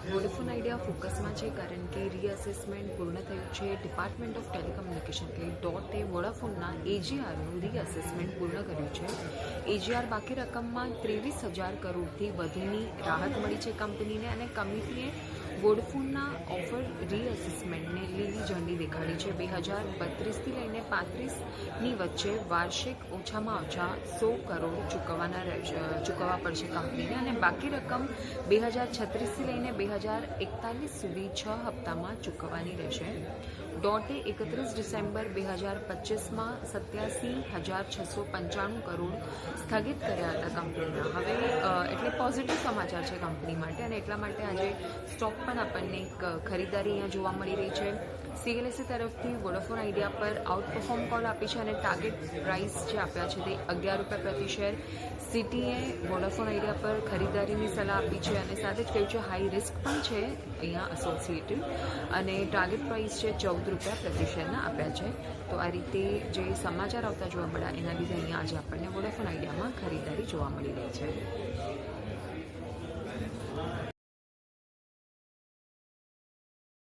Vodafone idea ફોકસમાં છે કારણ કે રીઅસેસમેન્ટ પૂર્ણ થયું છે. ડિપાર્ટમેન્ટ ઓફ ટેલિકમ્યુનિકેશન એટલે ડોટે વોડાફોનના એજીઆરનું રીઅસેસમેન્ટ પૂર્ણ કર્યું છે. એજીઆર બાકી રકમમાં 23,000 કરોડથી વધુની રાહત મળી છે કંપનીને, અને કમિટીએ વોડાફોનના ઓફર રીઅસેસમેન્ટને લીલી ઝંડી દેખાડી છે. 2032થી લઈને 35ની વચ્ચે વાર્ષિક ઓછામાં ઓછા 100 કરોડ ચૂકવવા પડશે કંપનીને, અને બાકી રકમ 2036થી લઈને 2041 સુધી 6 હપ્તામાં ચૂકવવાની રહેશે. ડોટે 31 ડિસેમ્બર 2025માં 87,695 કરોડ સ્થગિત કર્યા હતા કંપનીના. હવે એટલે પોઝિટિવ સમાચાર છે કંપની માટે, અને એટલા માટે આજે સ્ટોક પણ આપણને એક ખરીદારી અહીંયા જોવા મળી રહી છે. CLSA તરફથી વોડાફોન આઈડિયા પર આઉટ પરફોર્મ કોલ આપી છે, અને ટાર્ગેટ પ્રાઇસ જે આપ્યા છે તે ₹11 પ્રતિ શેર. સિટીએ વોડાફોન આઈડિયા પર ખરીદારીની સલાહ આપી છે, અને સાથે જ કહ્યું છે હાઈ રિસ્ક પણ છે અહીંયા એસોસિએટેડ, અને ટાર્ગેટ પ્રાઇસ છે ₹14 પ્રતિ શેરના આપ્યા છે. તો આ રીતે જે સમાચાર આવતા જોવા મળ્યા એના લીધે અહીંયા આજે આપણને વોડાફોન આઈડિયામાં ખરીદારી જોવા મળી રહી છે.